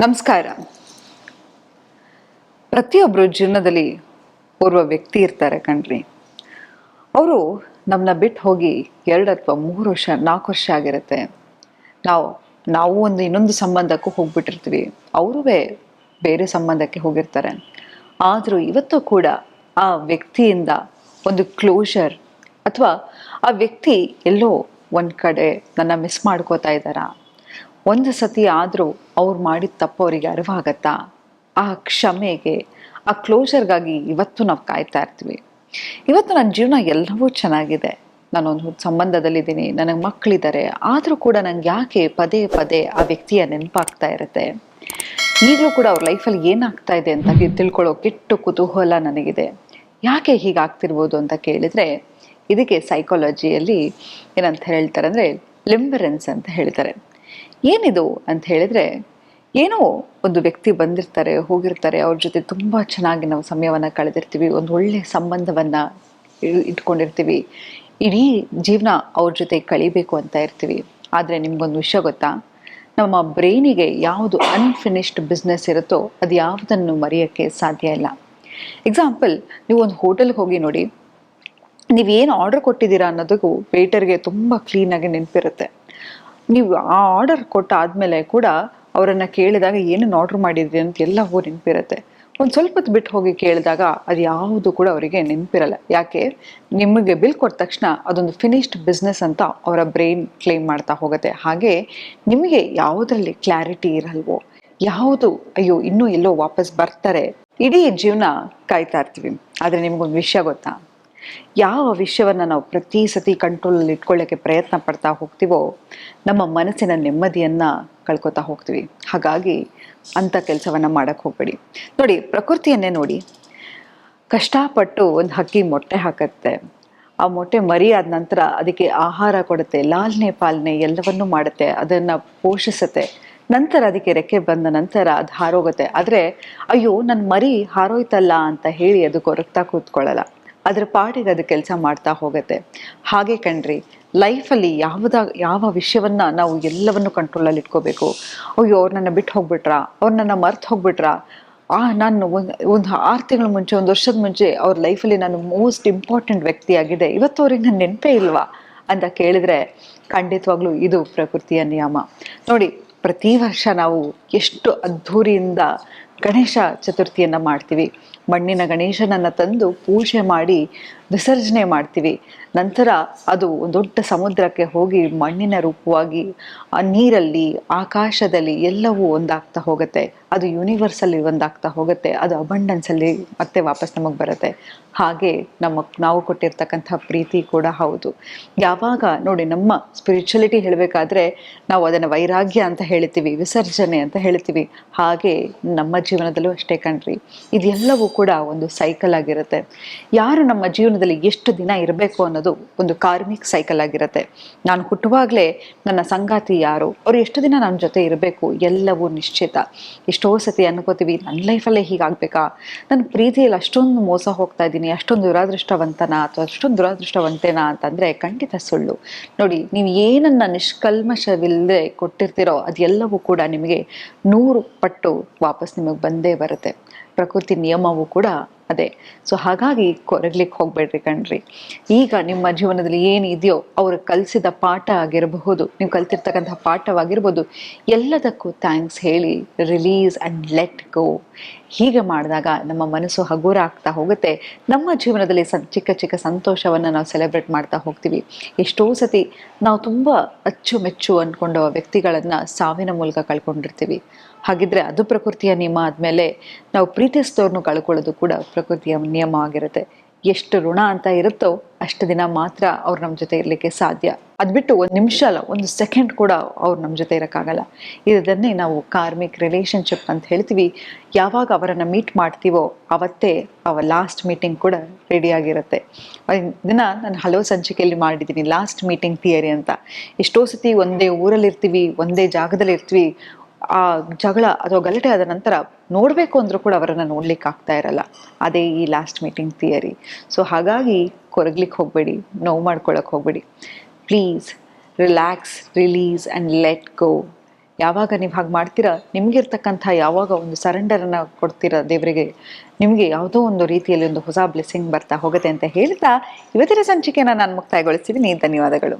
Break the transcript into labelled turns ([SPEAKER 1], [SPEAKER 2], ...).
[SPEAKER 1] ನಮಸ್ಕಾರ. ಪ್ರತಿಯೊಬ್ಬರು ಜೀವನದಲ್ಲಿ ಓರ್ವ ವ್ಯಕ್ತಿ ಇರ್ತಾರೆ ಕಣ್ರಿ. ಅವರು ನಮ್ಮನ್ನ ಬಿಟ್ಟು ಹೋಗಿ 2 ಅಥವಾ 3 ವರ್ಷ 4 ವರ್ಷ ಆಗಿರುತ್ತೆ. ನಾವು ನಾವು ಇನ್ನೊಂದು ಸಂಬಂಧಕ್ಕೂ ಹೋಗ್ಬಿಟ್ಟಿರ್ತೀವಿ. ಅವರೂ ಬೇರೆ ಸಂಬಂಧಕ್ಕೆ ಹೋಗಿರ್ತಾರೆ. ಆದರೂ ಇವತ್ತು ಕೂಡ ಆ ವ್ಯಕ್ತಿಯಿಂದ ಒಂದು ಕ್ಲೋಷರ್ ಅಥವಾ ಆ ವ್ಯಕ್ತಿ ಎಲ್ಲೋ ಒಂದು ಕಡೆ ನನ್ನ ಮಿಸ್ ಮಾಡ್ಕೋತಾ ಇದ್ದಾರಾ, ಒಂದು ಸತಿ ಆದರೂ ಅವ್ರು ಮಾಡಿದ ತಪ್ಪು ಅವರಿಗೆ ಅರಿವಾಗತ್ತಾ, ಆ ಕ್ಷಮೆಗೆ, ಆ ಕ್ಲೋಷರ್ಗಾಗಿ ಇವತ್ತು ನಾವು ಕಾಯ್ತಾ ಇರ್ತೀವಿ. ಇವತ್ತು ನನ್ನ ಜೀವನ ಎಲ್ಲವೂ ಚೆನ್ನಾಗಿದೆ, ನಾನೊಂದು ಸಂಬಂಧದಲ್ಲಿದ್ದೀನಿ, ನನಗೆ ಮಕ್ಕಳಿದ್ದಾರೆ, ಆದರೂ ಕೂಡ ನಂಗೆ ಯಾಕೆ ಪದೇ ಪದೇ ಆ ವ್ಯಕ್ತಿಯ ನೆನಪಾಗ್ತಾ ಇರುತ್ತೆ. ಈಗಲೂ ಕೂಡ ಅವ್ರ ಲೈಫಲ್ಲಿ ಏನಾಗ್ತಾ ಇದೆ ಅಂತ ತಿಳ್ಕೊಳ್ಳೋ ಕೆಟ್ಟು ಕುತೂಹಲ ನನಗಿದೆ. ಯಾಕೆ ಹೀಗಾಗ್ತಿರ್ಬೋದು ಅಂತ ಕೇಳಿದರೆ, ಇದಕ್ಕೆ ಸೈಕಾಲಜಿಯಲ್ಲಿ ಏನಂತ ಹೇಳ್ತಾರೆ ಅಂದರೆ ಲಿಂಬರೆನ್ಸ್ ಅಂತ ಹೇಳ್ತಾರೆ. ಏನಿದು ಅಂತ ಹೇಳಿದರೆ, ಏನೋ ಒಂದು ವ್ಯಕ್ತಿ ಬಂದಿರ್ತಾರೆ, ಹೋಗಿರ್ತಾರೆ, ಅವ್ರ ಜೊತೆ ತುಂಬ ಚೆನ್ನಾಗಿ ನಾವು ಸಮಯವನ್ನು ಕಳೆದಿರ್ತೀವಿ, ಒಂದು ಒಳ್ಳೆಯ ಸಂಬಂಧವನ್ನು ಇಟ್ಕೊಂಡಿರ್ತೀವಿ, ಇಡೀ ಜೀವನ ಅವ್ರ ಜೊತೆ ಕಳಿಬೇಕು ಅಂತ ಇರ್ತೀವಿ. ಆದರೆ ನಿಮ್ಗೊಂದು ವಿಷಯ ಗೊತ್ತಾ, ನಮ್ಮ ಬ್ರೈನಿಗೆ ಯಾವುದು ಅನ್ಫಿನಿಶ್ಡ್ ಬಿಸ್ನೆಸ್ ಇರುತ್ತೋ ಅದು ಯಾವುದನ್ನು ಮರೆಯೋಕ್ಕೆ ಸಾಧ್ಯ ಇಲ್ಲ. ಎಕ್ಸಾಂಪಲ್, ನೀವು ಒಂದು ಹೋಟೆಲ್ಗೆ ಹೋಗಿ ನೋಡಿ, ನೀವೇನು ಆರ್ಡರ್ ಕೊಟ್ಟಿದ್ದೀರಾ ಅನ್ನೋದಕ್ಕೂ ವೇಟರ್ಗೆ ತುಂಬ ಕ್ಲೀನಾಗಿ ನೆನಪಿರುತ್ತೆ. ನೀವು ಆ ಆರ್ಡರ್ ಕೊಟ್ಟಾದಮೇಲೆ ಕೂಡ ಅವರನ್ನು ಕೇಳಿದಾಗ ಏನೇನು ಆರ್ಡ್ರ್ ಮಾಡಿದ್ರಿ ಅಂತ ಎಲ್ಲವೂ ನೆನಪಿರುತ್ತೆ. ಒಂದು ಸ್ವಲ್ಪ ಹೊತ್ತು ಬಿಟ್ಟು ಹೋಗಿ ಕೇಳಿದಾಗ ಅದು ಯಾವುದು ಕೂಡ ಅವರಿಗೆ ನೆನಪಿರಲ್ಲ. ಯಾಕೆ? ನಿಮಗೆ ಬಿಲ್ ಕೊಟ್ಟ ತಕ್ಷಣ ಅದೊಂದು ಫಿನಿಶ್ಡ್ ಬಿಸ್ನೆಸ್ ಅಂತ ಅವರ ಬ್ರೈನ್ ಕ್ಲೇಮ್ ಮಾಡ್ತಾ ಹೋಗುತ್ತೆ. ಹಾಗೆ ನಿಮಗೆ ಯಾವುದರಲ್ಲಿ ಕ್ಲಾರಿಟಿ ಇರಲ್ವೋ, ಯಾವುದು ಅಯ್ಯೋ ಇನ್ನೂ ಎಲ್ಲೋ ವಾಪಸ್ ಬರ್ತಾರೆ, ಇಡೀ ಜೀವನ ಕಾಯ್ತಾ ಇರ್ತೀವಿ. ಆದರೆ ನಿಮಗೊಂದು ವಿಷಯ ಗೊತ್ತಾ, ಯಾವ ವಿಷಯವನ್ನು ನಾವು ಪ್ರತಿ ಸತಿ ಕಂಟ್ರೋಲಲ್ಲಿ ಇಟ್ಕೊಳ್ಳೋಕ್ಕೆ ಪ್ರಯತ್ನ ಪಡ್ತಾ ಹೋಗ್ತೀವೋ ನಮ್ಮ ಮನಸ್ಸಿನ ನೆಮ್ಮದಿಯನ್ನು ಕಳ್ಕೊತಾ ಹೋಗ್ತೀವಿ. ಹಾಗಾಗಿ ಅಂಥ ಕೆಲಸವನ್ನು ಮಾಡೋಕ್ಕೆ ಹೋಗಬೇಡಿ. ನೋಡಿ, ಪ್ರಕೃತಿಯನ್ನೇ ನೋಡಿ. ಕಷ್ಟಪಟ್ಟು ಒಂದು ಹಕ್ಕಿ ಮೊಟ್ಟೆ ಹಾಕತ್ತೆ, ಆ ಮೊಟ್ಟೆ ಮರಿ ಆದ ನಂತರ ಅದಕ್ಕೆ ಆಹಾರ ಕೊಡುತ್ತೆ, ಲಾಲನೆ ಪಾಲನೆ ಎಲ್ಲವನ್ನೂ ಮಾಡುತ್ತೆ, ಅದನ್ನು ಪೋಷಿಸುತ್ತೆ. ನಂತರ ಅದಕ್ಕೆ ರೆಕ್ಕೆ ಬಂದ ನಂತರ ಅದು ಹಾರೋಗುತ್ತೆ. ಆದರೆ ಅಯ್ಯೋ ನನ್ನ ಮರಿ ಹಾರೋಯ್ತಲ್ಲ ಅಂತ ಹೇಳಿ ಅದು ಕೊರಗ್ತಾ ಕೂತ್ಕೊಳ್ಳಲ್ಲ, ಅದರ ಪಾಟಿಗೆ ಅದು ಕೆಲಸ ಮಾಡ್ತಾ ಹೋಗುತ್ತೆ. ಹಾಗೆ ಕಣ್ರಿ, ಲೈಫಲ್ಲಿ ಯಾವ ವಿಷಯವನ್ನು ನಾವು ಎಲ್ಲವನ್ನು ಕಂಟ್ರೋಲಲ್ಲಿ ಇಟ್ಕೋಬೇಕು. ಅಯ್ಯೋ ಅವ್ರು ನನ್ನ ಬಿಟ್ಟು ಹೋಗ್ಬಿಟ್ರಾ, ಅವ್ರು ನನ್ನ ಮರ್ತು ಹೋಗ್ಬಿಟ್ರಾ, ನಾನು ಒಂದು 6 ತಿಂಗಳ ಮುಂಚೆ, 1 ವರ್ಷದ ಮುಂಚೆ ಅವ್ರ ಲೈಫಲ್ಲಿ ನಾನು ಮೋಸ್ಟ್ ಇಂಪಾರ್ಟೆಂಟ್ ವ್ಯಕ್ತಿ ಆಗಿದೆ, ಇವತ್ತು ಅವ್ರಿಗೆ ನನ್ನ ನೆನಪೇ ಇಲ್ವಾ ಅಂತ ಕೇಳಿದರೆ ಖಂಡಿತವಾಗ್ಲೂ ಇದು ಪ್ರಕೃತಿಯ ನಿಯಮ. ನೋಡಿ, ಪ್ರತಿ ವರ್ಷ ನಾವು ಎಷ್ಟು ಅದ್ಧೂರಿಯಿಂದ ಗಣೇಶ ಚತುರ್ಥಿಯನ್ನು ಮಾಡ್ತೀವಿ. ಮಣ್ಣಿನ ಗಣೇಶನನ್ನು ತಂದು ಪೂಜೆ ಮಾಡಿ ವಿಸರ್ಜನೆ ಮಾಡ್ತೀವಿ. ನಂತರ ಅದು ಒಂದು ದೊಡ್ಡ ಸಮುದ್ರಕ್ಕೆ ಹೋಗಿ ಮಣ್ಣಿನ ರೂಪವಾಗಿ ಆ ನೀರಲ್ಲಿ, ಆಕಾಶದಲ್ಲಿ ಎಲ್ಲವೂ ಒಂದಾಗ್ತಾ ಹೋಗುತ್ತೆ. ಅದು ಯೂನಿವರ್ಸಲ್ಲಿ ಒಂದಾಗ್ತಾ ಹೋಗುತ್ತೆ. ಅದು ಅಬಂಡೆನ್ಸಲ್ಲಿ ಮತ್ತೆ ವಾಪಸ್ ನಮಗೆ ಬರುತ್ತೆ. ಹಾಗೆ ನಾವು ಕೊಟ್ಟಿರ್ತಕ್ಕಂಥ ಪ್ರೀತಿ ಕೂಡ ಹೌದು. ಯಾವಾಗ ನೋಡಿ, ನಮ್ಮ ಸ್ಪಿರಿಚುಲಿಟಿ ಹೇಳಬೇಕಾದ್ರೆ ನಾವು ಅದನ್ನು ವೈರಾಗ್ಯ ಅಂತ ಹೇಳ್ತೀವಿ, ವಿಸರ್ಜನೆ ಅಂತ ಹೇಳ್ತೀವಿ. ಹಾಗೆ ನಮ್ಮ ಜೀವನದಲ್ಲೂ ಅಷ್ಟೇ ಕಣ್ರಿ, ಇದೆಲ್ಲವೂ ಕೂಡ ಒಂದು ಸೈಕಲ್ ಆಗಿರುತ್ತೆ. ಯಾರು ನಮ್ಮ ಜೀವನದಲ್ಲಿ ಎಷ್ಟು ದಿನ ಇರಬೇಕು ಅನ್ನೋದು ಒಂದು ಕಾರ್ಮಿಕ್ ಸೈಕಲ್ ಆಗಿರುತ್ತೆ. ನಾನು ಹುಟ್ಟುವಾಗಲೇ ನನ್ನ ಸಂಗಾತಿ ಯಾರು, ಅವರು ಎಷ್ಟು ದಿನ ನನ್ನ ಜೊತೆ ಇರಬೇಕು, ಎಲ್ಲವೂ ನಿಶ್ಚಿತ. ಎಷ್ಟೋ ಸತಿ ಅನ್ಕೋತೀವಿ, ನನ್ನ ಲೈಫಲ್ಲೇ ಹೀಗಾಗಬೇಕಾ, ನನ್ನ ಪ್ರೀತಿಯಲ್ಲಿ ಅಷ್ಟೊಂದು ಮೋಸ ಹೋಗ್ತಾ ಇದ್ದೀನಿ, ಅಷ್ಟೊಂದು ದುರಾದೃಷ್ಟವಂತನಾ ಅಥವಾ ಅಷ್ಟೊಂದು ದುರಾದೃಷ್ಟವಂತೇನಾ ಅಂತಂದರೆ ಖಂಡಿತ ಸುಳ್ಳು. ನೋಡಿ, ನೀವು ಏನನ್ನು ನಿಷ್ಕಲ್ಮಶವಿಲ್ಲದೆ ಕೊಟ್ಟಿರ್ತೀರೋ ಅದೆಲ್ಲವೂ ಕೂಡ ನಿಮಗೆ 100 ಪಟ್ಟು ವಾಪಸ್ ನಿಮಗೆ ಬಂದೇ ಬರುತ್ತೆ. ಪ್ರಕೃತಿ ನಿಯಮವೂ ಕೂಡ ಅದೇ. ಸೊ ಹಾಗಾಗಿ ಕೊರಗ್ಲಿಕ್ಕೆ ಹೋಗ್ಬೇಡ್ರಿ ಕಣ್ರಿ. ಈಗ ನಿಮ್ಮ ಜೀವನದಲ್ಲಿ ಏನಿದೆಯೋ ಅವರು ಕಲಿಸಿದ ಪಾಠ ಆಗಿರಬಹುದು, ನೀವು ಕಲ್ತಿರ್ತಕ್ಕಂಥ ಪಾಠವಾಗಿರ್ಬೋದು, ಎಲ್ಲದಕ್ಕೂ ಥ್ಯಾಂಕ್ಸ್ ಹೇಳಿ ರಿಲೀಸ್ ಆ್ಯಂಡ್ ಲೆಟ್ ಗೋ. ಹೀಗೆ ಮಾಡಿದಾಗ ನಮ್ಮ ಮನಸ್ಸು ಹಗುರ ಆಗ್ತಾ ಹೋಗುತ್ತೆ. ನಮ್ಮ ಜೀವನದಲ್ಲಿ ಚಿಕ್ಕ ಚಿಕ್ಕ ಸಂತೋಷವನ್ನು ನಾವು ಸೆಲೆಬ್ರೇಟ್ ಮಾಡ್ತಾ ಹೋಗ್ತೀವಿ. ಎಷ್ಟೋ ಸತಿ ನಾವು ತುಂಬ ಅಚ್ಚುಮೆಚ್ಚು ಅಂದ್ಕೊಂಡ ವ್ಯಕ್ತಿಗಳನ್ನು ಸಾವಿನ ಮೂಲಕ ಕಳ್ಕೊಂಡಿರ್ತೀವಿ. ಹಾಗಿದ್ರೆ ಅದು ಪ್ರಕೃತಿಯ ನಿಯಮ ಆದಮೇಲೆ ನಾವು ಪ್ರೀತಿಸಿದವ್ರನ್ನು ಕಳ್ಕೊಳ್ಳೋದು ಕೂಡ ಪ್ರಕೃತಿಯ ನಿಯಮ ಆಗಿರುತ್ತೆ. ಎಷ್ಟು ಋಣ ಅಂತ ಇರುತ್ತೋ ಅಷ್ಟು ದಿನ ಮಾತ್ರ ಅವ್ರು ನಮ್ಮ ಜೊತೆ ಇರಲಿಕ್ಕೆ ಸಾಧ್ಯ. ಅದು ಬಿಟ್ಟು 1 ನಿಮಿಷ ಅಲ್ಲ, 1 ಸೆಕೆಂಡ್ ಕೂಡ ಅವ್ರು ನಮ್ಮ ಜೊತೆ ಇರೋಕ್ಕಾಗಲ್ಲ. ಇದನ್ನೇ ನಾವು ಕಾರ್ಮಿಕ್ ರಿಲೇಷನ್ಶಿಪ್ ಅಂತ ಹೇಳ್ತೀವಿ. ಯಾವಾಗ ಅವರನ್ನು ಮೀಟ್ ಮಾಡ್ತೀವೋ ಅವತ್ತೇ ಅವರ ಲಾಸ್ಟ್ ಮೀಟಿಂಗ್ ಕೂಡ ರೆಡಿಯಾಗಿರುತ್ತೆ. ಇದನ್ನು ನಾನು ಹಲವು ಸಂಚಿಕೆಯಲ್ಲಿ ಮಾಡಿದ್ದೀನಿ, ಲಾಸ್ಟ್ ಮೀಟಿಂಗ್ ಥಿಯರಿ ಅಂತ. ಎಷ್ಟೋ ಸತಿ ಒಂದೇ ಊರಲ್ಲಿರ್ತೀವಿ, ಒಂದೇ ಜಾಗದಲ್ಲಿ ಇರ್ತೀವಿ, ಆ ಜಗಳ ಅಥವಾ ಗಲಾಟೆ ಆದ ನಂತರ ನೋಡಬೇಕು ಅಂದರೂ ಕೂಡ ಅವರನ್ನು ನೋಡ್ಲಿಕ್ಕೆ ಆಗ್ತಾ ಇರಲ್ಲ. ಅದೇ ಈ ಲಾಸ್ಟ್ ಮೀಟಿಂಗ್ ಥಿಯರಿ. ಸೊ ಹಾಗಾಗಿ ಕೊರಗ್ಲಿಕ್ಕೆ ಹೋಗಬೇಡಿ, ನೋವು ಮಾಡ್ಕೊಳ್ಳೋಕೆ ಹೋಗಬೇಡಿ. Please relax, release and let go. ಯಾವಾಗ ನೀವು ಹಾಗೆ ಮಾಡ್ತೀರಾ, ನಿಮಗಿರ್ತಕ್ಕಂಥ ಯಾವಾಗ ಒಂದು ಸರೆಂಡರನ್ನು ಕೊಡ್ತೀರಾ ದೇವರಿಗೆ, ನಿಮಗೆ ಯಾವುದೋ ಒಂದು ರೀತಿಯಲ್ಲಿ ಒಂದು ಹೊಸ ಬ್ಲೆಸ್ಸಿಂಗ್ ಬರ್ತಾ ಹೋಗುತ್ತೆ ಅಂತ ಹೇಳ್ತಾ ಇವತ್ತಿನ ಸಂಚಿಕೆಯನ್ನು ನಾನು ಮುಕ್ತಾಯಗೊಳಿಸ್ತಿದ್ದೀನಿ. ಧನ್ಯವಾದಗಳು.